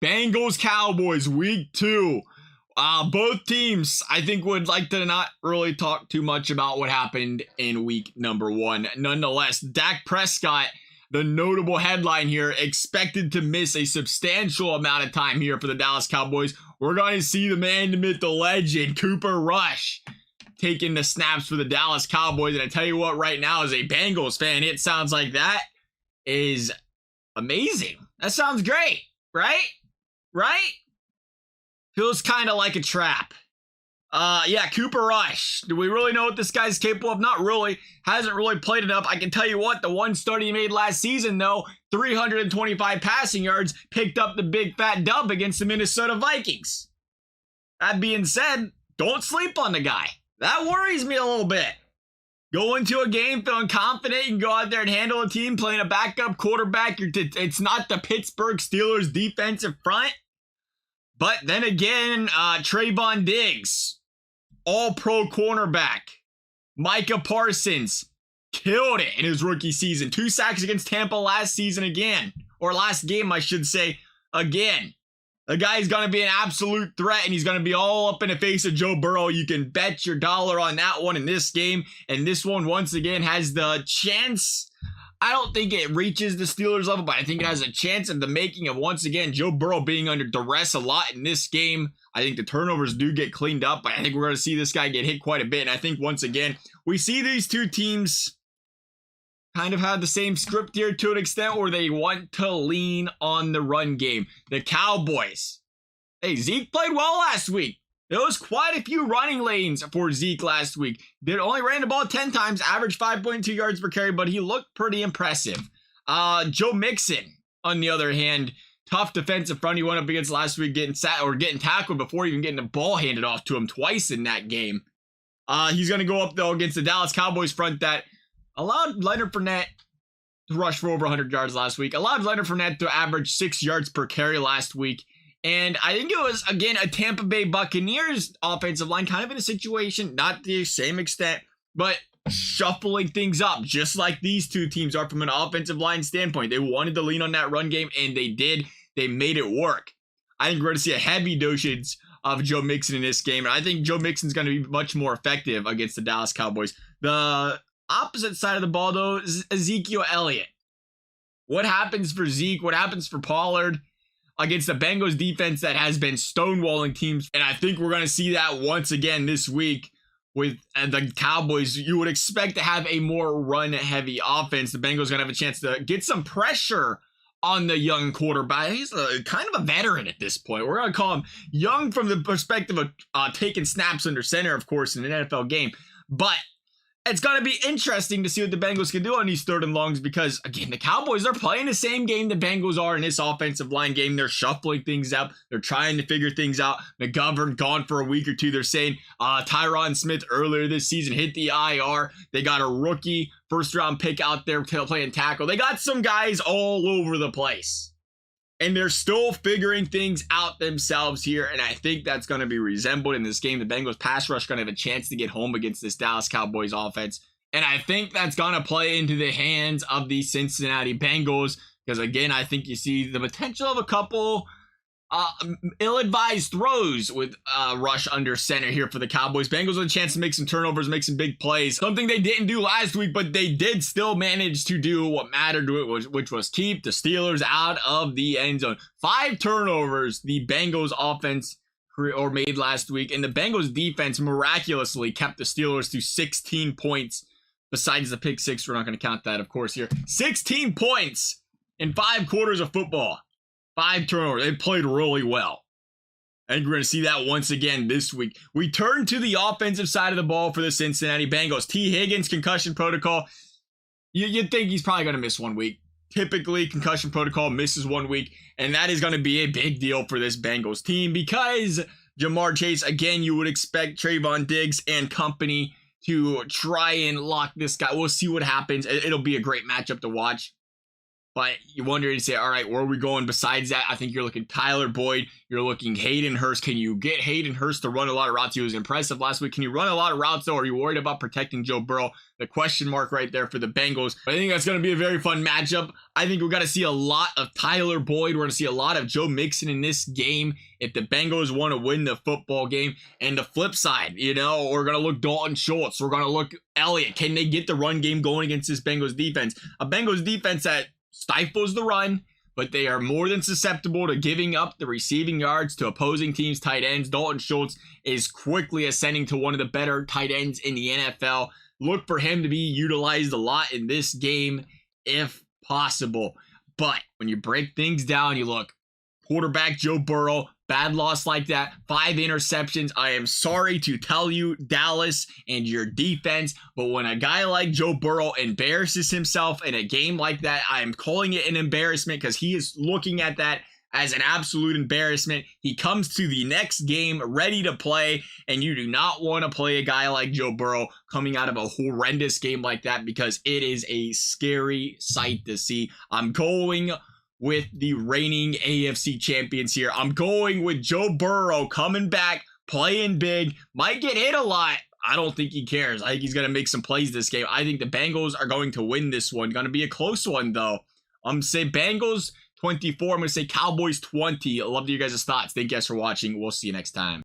Bengals Cowboys week 2. Both teams, I think, would like to not really talk too much about what happened in week number 1. Nonetheless, Dak Prescott, the notable headline here, expected to miss a substantial amount of time here for the Dallas Cowboys. We're going to see the man, the myth, the legend, Cooper Rush, taking the snaps for the Dallas Cowboys. And I tell you what, right now, as a Bengals fan, it sounds like that is amazing. That sounds great, right? Right? Feels kind of like a trap. Yeah, Cooper Rush. Do we really know what this guy's capable of? Not really. Hasn't really played enough. I can tell you what, the one start he made last season, though, 325 passing yards, picked up the big fat dub against the Minnesota Vikings. That being said, don't sleep on the guy. That worries me a little bit. Go into a game feeling confident, you can go out there and handle a team playing a backup quarterback. It's not the Pittsburgh Steelers defensive front. But then again, Trevon Diggs, all-pro cornerback. Micah Parsons killed it in his rookie season. 2 sacks against Tampa last season again. Or last game, I should say, again. The guy's going to be an absolute threat, and he's going to be all up in the face of Joe Burrow. You can bet your dollar on that one in this game. And this one, once again, has the chance. I don't think it reaches the Steelers level, but I think it has a chance of the making of, once again, Joe Burrow being under duress a lot in this game. I think the turnovers do get cleaned up, but I think we're going to see this guy get hit quite a bit. And I think, once again, we see these two teams kind of have the same script here to an extent where they want to lean on the run game. The Cowboys. Hey, Zeke played well last week. There was quite a few running lanes for Zeke last week. They only ran the ball 10 times, averaged 5.2 yards per carry, but he looked pretty impressive. Joe Mixon, on the other hand, tough defensive front he went up against last week, getting tackled before even getting the ball handed off to him twice in that game. He's going to go up, though, against the Dallas Cowboys front that allowed Leonard Fournette to rush for over 100 yards last week, allowed Leonard Fournette to average 6 yards per carry last week. And I think it was, again, a Tampa Bay Buccaneers offensive line kind of in a situation, not to the same extent, but shuffling things up, just like these two teams are from an offensive line standpoint. They wanted to lean on that run game, and they did. They made it work. I think we're going to see a heavy dosage of Joe Mixon in this game, and I think Joe Mixon's going to be much more effective against the Dallas Cowboys. The opposite side of the ball, though, is Ezekiel Elliott. What happens for Zeke? What happens for Pollard against the Bengals defense that has been stonewalling teams? And I think we're going to see that once again this week with the Cowboys. You would expect to have a more run-heavy offense. The Bengals going to have a chance to get some pressure on the young quarterback. He's kind of a veteran at this point. We're going to call him young from the perspective of taking snaps under center, of course, in an NFL game. But it's going to be interesting to see what the Bengals can do on these 3rd and longs because, again, the Cowboys are playing the same game the Bengals are in this offensive line game. They're shuffling things up. They're trying to figure things out. McGovern gone for a week or two. They're saying Tyron Smith earlier this season hit the IR. They got a rookie first-round pick out there playing tackle. They got some guys all over the place. And they're still figuring things out themselves here. And I think that's going to be resembled in this game. The Bengals pass rush going to have a chance to get home against this Dallas Cowboys offense. And I think that's going to play into the hands of the Cincinnati Bengals. Because, again, I think you see the potential of a couple ill-advised throws with Rush under center here for the Cowboys. Bengals with a chance to make some turnovers, make some big plays. Something they didn't do last week, but they did still manage to do what mattered to it, which was keep the Steelers out of the end zone. 5 turnovers the Bengals offense made last week, and the Bengals defense miraculously kept the Steelers to 16 points. Besides the pick 6, we're not going to count that, of course, here. 16 points in 5 quarters of football. 5 turnovers. They played really well. And we're going to see that once again this week. We turn to the offensive side of the ball for the Cincinnati Bengals. T. Higgins, concussion protocol. You'd think he's probably going to miss 1 week. Typically, concussion protocol misses 1 week. And that is going to be a big deal for this Bengals team because Jamar Chase, again, you would expect Trevon Diggs and company to try and lock this guy. We'll see what happens. It'll be a great matchup to watch. But you wonder and say, all right, where are we going besides that? I think you're looking Tyler Boyd. You're looking Hayden Hurst. Can you get Hayden Hurst to run a lot of routes? He was impressive last week. Can you run a lot of routes, though? Are you worried about protecting Joe Burrow? The question mark right there for the Bengals. But I think that's going to be a very fun matchup. I think we're going to see a lot of Tyler Boyd. We're going to see a lot of Joe Mixon in this game if the Bengals want to win the football game. And the flip side, we're going to look Dalton Schultz. We're going to look Elliott. Can they get the run game going against this Bengals defense? A Bengals defense that stifles the run, but they are more than susceptible to giving up the receiving yards to opposing teams' tight ends. Dalton Schultz is quickly ascending to one of the better tight ends in the NFL. Look for him to be utilized a lot in this game if possible. But when you break things down, you look quarterback Joe Burrow, bad loss like that, 5 interceptions. I am sorry to tell you, Dallas and your defense, but when a guy like Joe Burrow embarrasses himself in a game like that, I am calling it an embarrassment because he is looking at that as an absolute embarrassment. He comes to the next game ready to play, and you do not want to play a guy like Joe Burrow coming out of a horrendous game like that because it is a scary sight to see. I'm going with the reigning AFC champions here. I'm going with Joe Burrow coming back, playing big, might get hit a lot. I don't think he cares. I think he's going to make some plays this game. I think the Bengals are going to win this one. Going to be a close one, though. I'm going to say Bengals 24. I'm going to say Cowboys 20. I love to hear you guys' thoughts. Thank you guys for watching. We'll see you next time.